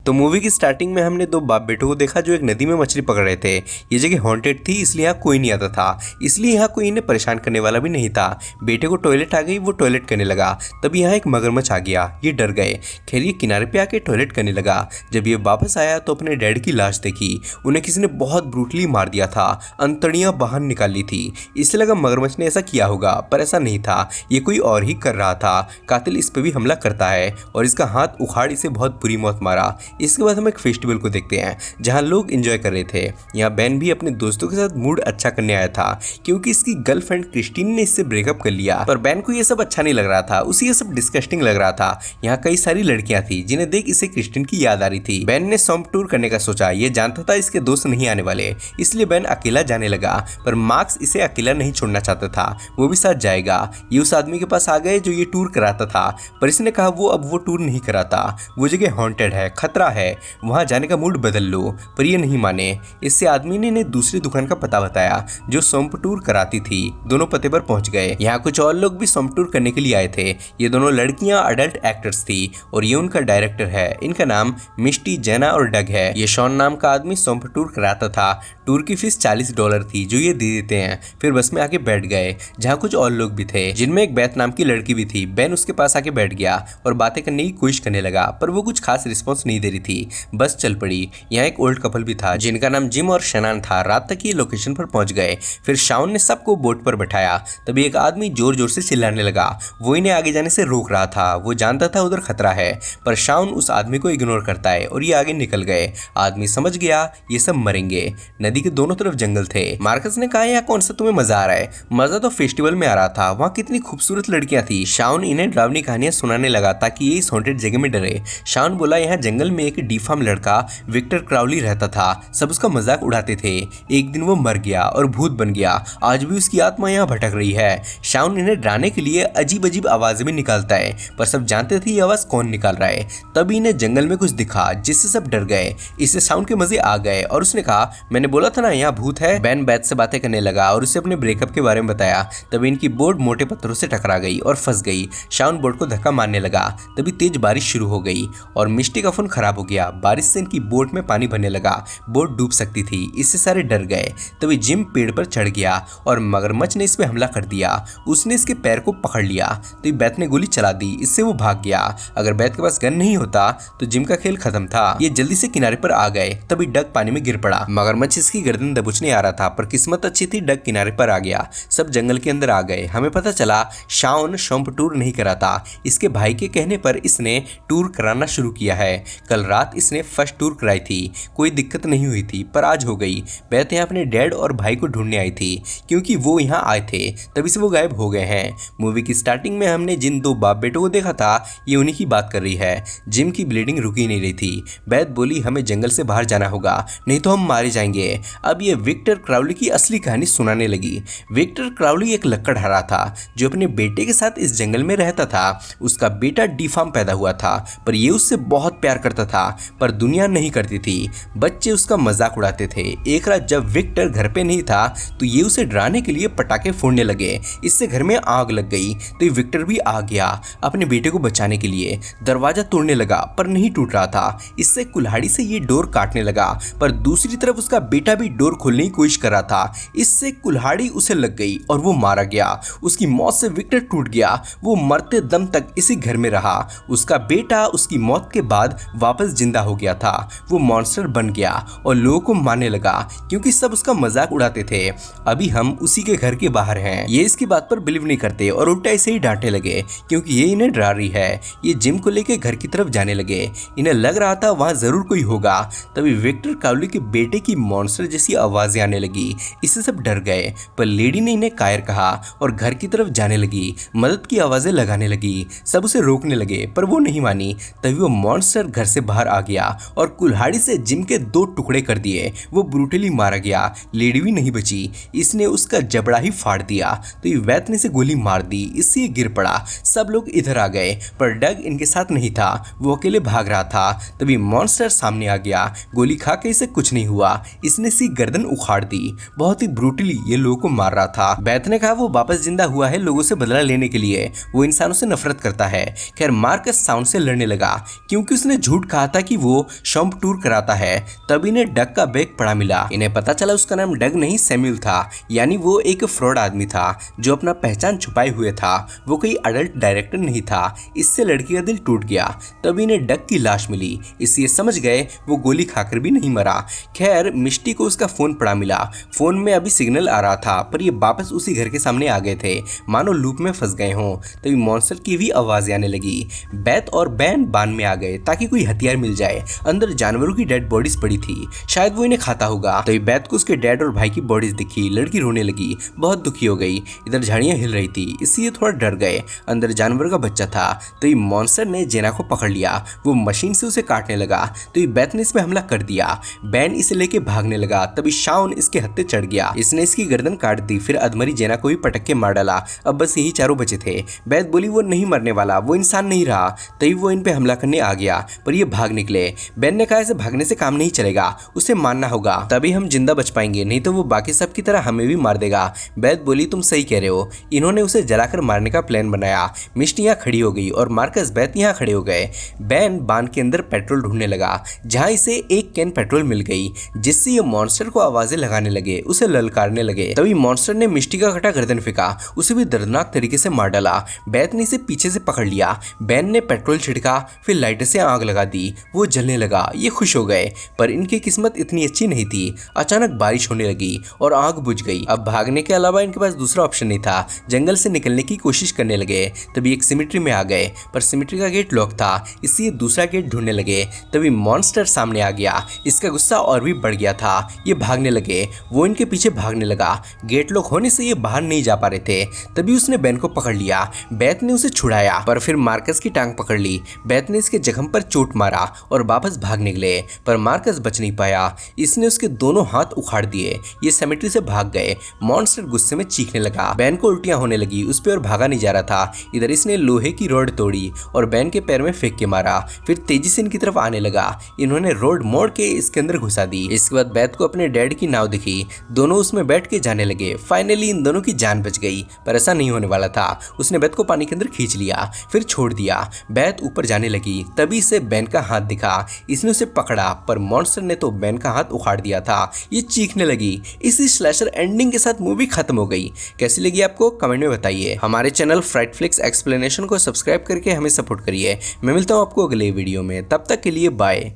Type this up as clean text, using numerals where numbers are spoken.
तो मूवी की स्टार्टिंग में हमने दो बाप बेटों को देखा जो एक नदी में मछली पकड़ रहे थे। ये जगह हॉन्टेड थी, इसलिए यहाँ कोई नहीं आता था, इसलिए यहाँ कोई इन्हें परेशान करने वाला भी नहीं था। बेटे को टॉयलेट आ गई, वो टॉयलेट करने लगा, तभी यहाँ एक मगरमच्छ आ गया। ये डर गए। खैर ये किनारे पे आके टॉयलेट करने लगा। जब ये वापस आया तो अपने डैड की लाश देखी। उन्हें किसी ने बहुत ब्रूटली मार दिया था, अंतड़ियां बाहर निकाल ली थी। इससे लगा मगरमच्छ ने ऐसा किया होगा, पर ऐसा नहीं था, ये कोई और ही कर रहा था। कातिल इस पे भी हमला करता है और इसका हाथ उखाड़ इसे बहुत बुरी मौत मारा। इसके बाद हम एक फेस्टिवल को देखते हैं जहां लोग एंजॉय कर रहे थे। यहाँ बेन भी अपने दोस्तों के साथ मूड अच्छा करने आया था क्योंकि इसकी गर्लफ्रेंड क्रिस्टीन ने इससे ब्रेकअप कर लिया। पर बेन को ये सब अच्छा नहीं लग रहा था, उसे ये सब डिस्गस्टिंग लग रहा था। यहाँ कई सारी लड़कियां थी जिन्हें देख इसे क्रिस्टीन की याद आ रही थी। बेन ने स्वम्प टूर करने का सोचा। ये जानता था इसके दोस्त नहीं आने वाले, इसलिए बेन अकेला जाने लगा। पर मार्क्स इसे अकेला नहीं छोड़ना चाहता था, वो भी साथ जाएगा। ये उस आदमी के पास आ गए जो ये टूर कराता था, पर इसने कहा वो अब वो टूर नहीं कराता, वो जगह हॉन्टेड है, खतरा है, वहां जाने का मूड बदल लो। पर ये नहीं माने। इससे आदमी ने इन्हें दूसरी दुकान का पता बताया जो स्वम्प टूर कराती थी। दोनों पते पर पहुंच गए। यहाँ कुछ और लोग भी स्वम्प टूर करने के लिए आए थे। ये दोनों लड़कियां अडल्ट एक्टर्स थी और ये उनका डायरेक्टर है। इनका नाम मिस्टी, जेना और डग है। ये शॉन नाम का आदमी स्वम्प टूर कराता था। टूर की फीस $40 थी जो ये दे देते हैं। फिर बस में आके बैठ गए जहाँ कुछ और लोग भी थे, जिनमें एक बैथ नाम की लड़की भी थी। बेन उसके पास आके बैठ गया और बातें करने की कोशिश करने लगा, पर वो कुछ खास रिस्पॉन्स नहीं दे रही थी, बस चल पड़ी। यहाँ एक ओल्ड कपल भी था जिनका नाम जिम और शनान था। रात तक ये लोकेशन पर पहुंच गए। फिर शाउन ने सबको बोट पर बैठाया। तभी एक आदमी जोर जोर से चिल्लाने लगा। वो इन्हें आगे जाने से रोक रहा था। वो जानता था उधर खतरा है, पर शाउन उस आदमी को इग्नोर करता है और ये आगे निकल गए। आदमी समझ गया ये सब मरेंगे। नदी के दोनों तरफ जंगल थे। मार्कस ने कहा यहाँ कौन सा तुम्हें मजा आ रहा है? मजा तो फेस्टिवल में आ रहा था, वहाँ कितनी खूबसूरत लड़कियां थी। शाउन इन्हें डरावनी कहानियां सुनाने लगा ताकि ये इस हॉन्टेड जगह में डरे। शाउन बोला यहाँ जंगल में एक डिफार्म लड़का विक्टर क्राउली रहता था, सब उसका मजाक उड़ाते थे। एक दिन वो मर गया और भूत बन गया। आज भी उसकी आत्मा यहाँ भटक रही है। शाउन इन्हें डराने के लिए अजीब अजीब आवाजें भी निकालता है, पर सब जानते थे ये आवाज कौन निकाल रहा है। तभी इन्हें जंगल में कुछ दिखा जिससे सब डर गए। इससे शाउन के मजे आ गए और उसने कहा मैंने बोला था ना यहाँ भूत है। बेन बैथ से बातें करने लगा और उसे अपने ब्रेकअप के बारे में बताया। तभी इनकी बोट मोटे पत्थरों से टकरा गई और फंस गई। शाउन बोट को धक्का मारने लगा। तभी तेज बारिश शुरू हो गई और मिस्टी का फोन खराब हो गया। बारिश से इनकी बोट में पानी भरने लगा। बोट डूब सकती थी, इससे सारे डर गए। तभी जिम पेड़ पर चढ़ गया और मगरमच्छ ने इस पे हमला कर दिया। उसने इसके पैर को पकड़ लिया। तभी बैथ ने गोली चला दी, इससे वो भाग गया। अगर बैथ के पास गन नहीं होता तो जिम का खेल खत्म था। ये जल्दी से किनारे पर आ गए। तभी डग पानी में गिर पड़ा। मगरमच्छ इसकी गर्दन दबोचने आ रहा था, पर किस्मत अच्छी थी, डग किनारे पर आ गया। सब जंगल के अंदर आ गए। हमें पता चला शाउन स्वम्प टूर नहीं कराता। इसके भाई के कहने पर इसने टूर कराना शुरू किया है। कल रात इसने फर्स्ट टूर कराई थी, कोई दिक्कत नहीं हुई थी, पर आज हो गई। बैथ यहाँ अपने डैड और भाई को ढूंढने आई थी क्योंकि वो यहाँ आए थे, तभी से वो गायब हो गए हैं। मूवी की स्टार्टिंग में हमने जिन दो बाप बेटों को देखा था ये उन्हीं की बात कर रही है। जिम की ब्लीडिंग रुकी नहीं रही थी। बैथ बोली हमें जंगल से बाहर जाना होगा, नहीं तो हम मारे जाएंगे। अब ये विक्टर क्राउली की असली कहानी सुनाने लगी। विक्टर क्राउली एक लकड़हारा था जो अपने बेटे के साथ इस जंगल में रहता था। उसका बेटा डिफार्म पैदा हुआ था, पर ये उससे बहुत प्यार करता था, पर दुनिया नहीं करती थी। बच्चे उसका मजाक उड़ाते थे। एक रात जब विक्टर घर पे नहीं था तो ये उसे डराने के लिए पटाखे फोड़ने लगे। इससे घर में आग लग गई तो ये विक्टर भी आ गया अपने बेटे को बचाने के लिए। दरवाजा तोड़ने लगा पर नहीं टूट रहा था। इससे कुल्हाड़ी से ये डोर काटने लगा, पर दूसरी तरफ उसका बेटा भी डोर खोलने की कोशिश कर रहा था। इससे कुल्हाड़ी उसे लग गई और वो मारा गया। उसकी मौत से विक्टर टूट गया। वो मरते दम तक इसी घर में रहा। उसका बेटा उसकी मौत के बाद वापस जिंदा हो गया था। वो मॉन्स्टर बन गया और लोगों को मारने लगा क्योंकि सब उसका मजाक उड़ाते थे। अभी हम उसी के घर के बाहर हैं। ये इसकी बात पर बिलीव नहीं करते और उल्टा इसे ही डांटने लगे क्योंकि ये इन्हें डरा रही है। ये जिम को लेके घर की तरफ जाने लगे। इन्हें लग रहा था वहां जरूर कोई होगा। तभी विक्टर क्राउली के बेटे की मॉन्स्टर जैसी आवाजें आने लगी। इससे सब डर गए, पर लेडी ने इन्हें कायर कहा और घर की तरफ जाने लगी। मदद की आवाजें लगाने लगी। सब उसे रोकने लगे, पर वो नहीं मानी। तभी वो मॉन्स्टर घर से बाहर आ गया और कुल्हाड़ी से जिम के 2 टुकड़े कर दिए। वो ब्रूटली मारा गया। लेडी भी नहीं बची। इसने उसका जबड़ा ही फाड़ दिया। तो ये वैथ ने इसे गोली मार दी। इससे ये गिर पड़ा। सब लोग इधर आ गए, पर डग इनके साथ नहीं था। वो अकेले भाग रहा था। तभी मॉन्स्टर सामने आ गया। गोली खा के इसे कुछ नहीं हुआ। इसने इसकी गर्दन उखाड़ दी। बहुत ही ब्रूटली ये लोगों को मार रहा था। बैथ ने कहा वो वापस जिंदा हुआ है लोगों से बदला लेने के लिए। वो इंसानों से नफरत करता है। खैर मार्कस साउंड से लड़ने लगा क्योंकि उसने झूठ कहा कहा था कि वो शॉम्प टूर कराता है। तब इन्हें डग का बैग पड़ा मिला। इन्हें पता चला उसका नाम डग नहीं सैम्यूल था, यानी वो एक फ्रॉड आदमी था जो अपना पहचान छुपाए हुए था। वो कोई अडल्ट डायरेक्टर नहीं था। इससे लड़की का दिल टूट गया। तब इन्हें डग की लाश मिली, इसलिए समझ गए वो गोली खाकर भी नहीं मरा। खैर मिष्टी को उसका फोन पड़ा मिला। फोन में अभी सिग्नल आ रहा था, पर ये वापस उसी घर के सामने आ गए थे, मानो लूप में फंस गए हों। तभी मॉन्स्टर की भी आवाज आने लगी। बैथ और बैन बान में आ गए ताकि कोई हथियार मिल जाए। अंदर जानवरों की डेड बॉडीज पड़ी थी, शायद वो इन्हें खाता होगा। तभी बैथ को उसके डैड और भाई की बॉडीज दिखी। लड़की रोने लगी, बहुत दुखी हो गई। इधर झाड़ियां हिल रही थी, इसलिए थोड़ा डर गए। अंदर जानवर का बच्चा था। तभी मॉन्स्टर ने जेना को पकड़ लिया। वो मशीन से उसे काटने लगा। तभी बैथ ने इस पे हमला कर दिया। बैन इसे लेके भागने लगा। तभी शाउन इसके हत्थे चढ़ गया। इसने इसकी गर्दन काट दी। फिर अधमरी जेना को भी पटक के मार डाला। अब बस यही चारों बचे थे। बैथ बोली वो नहीं मरने वाला, वो इंसान नहीं रहा। तभी वो इन पे हमला करने आ गया, पर ये भाग निकले। बैन ने कहा इसे भागने से काम नहीं चलेगा, उसे मारना होगा, तभी हम जिंदा बच पाएंगे, नहीं तो वो बाकी सब की तरह हमें भी मार देगा। बैथ बोली तुम सही कह रहे हो। इन्होंने उसे जलाकर मारने का प्लान बनाया। मिष्टी यहाँ खड़ी हो गई और मार्कस बैथ यहाँ खड़े हो गए। बैन बान के अंदर पेट्रोल ढूंढने लगा, जहाँ इसे एक कैन पेट्रोल मिल गई, जिससे ये मॉन्स्टर को आवाजें लगाने लगे, उसे ललकारने लगे। तभी मॉन्स्टर ने मिष्टी का कटा गर्दन फेंका, उसे भी दर्दनाक तरीके से मार डाला। बैथ ने इसे पीछे से पकड़ लिया। बैन ने पेट्रोल छिड़का, फिर लाइटर से आग लगा दी। वो जलने लगा। ये खुश हो गए, पर इनकी किस्मत इतनी अच्छी नहीं थी। अचानक बारिश होने लगी और आग बुझ गई। अब भागने के अलावा इनके पास दूसरा ऑप्शन नहीं था। जंगल से निकलने की कोशिश करने लगे। तभी एक सिमिट्री में आ गए, पर सिमिट्री का गेट लॉक था, इसलिए दूसरा गेट ढूंढने लगे। तभी मॉन्स्टर सामने आ गया। इसका गुस्सा और भी बढ़ गया था। ये भागने लगे। वो इनके पीछे भागने लगा। गेट लॉक होने से ये बाहर नहीं जा पा रहे थे। तभी उसने बैन को पकड़ लिया। बैथ ने उसे छुड़ाया, पर फिर मार्कस की टांग पकड़ ली। बैथ ने इसके जख्म पर चोट मारा और वापस भाग निकले, पर मार्कस बच नहीं पाया। इसने उसके दोनों हाथ उखाड़ दिए। ये सेमेट्री से भाग गए। मॉन्स्टर गुस्से में चीखने लगा। बैन को उल्टियां होने लगी, उस पर और भागा नहीं जा रहा था। इधर इसने लोहे की रॉड तोड़ी और बैन के पैर में फेंक के मारा। फिर तेजी से इनकी तरफ आने लगा। इन्होंने रॉड मोड़ के इसके अंदर घुसा दी। इसके बाद बैथ को अपने डैड की नाव दिखी। दोनों उसमें बैठ के जाने लगे। फाइनली इन दोनों की जान बच गई, पर ऐसा नहीं होने वाला था। उसने बैथ को पानी के अंदर खींच लिया, फिर छोड़ दिया। बैथ ऊपर जाने लगी, तभी से बैन का हाथ दिखा। इसने उसे पकड़ा, पर मॉन्स्टर ने तो बैन का हाथ उखाड़ दिया था। ये चीखने लगी। इसी स्लैशर एंडिंग के साथ मूवी खत्म हो गई। कैसी लगी आपको कमेंट में बताइए। हमारे चैनल फ्राइटफ्लिक्स एक्सप्लेनेशन को सब्सक्राइब करके हमें सपोर्ट करिए। मैं मिलता हूँ आपको अगले वीडियो में, तब तक के लिए बाय।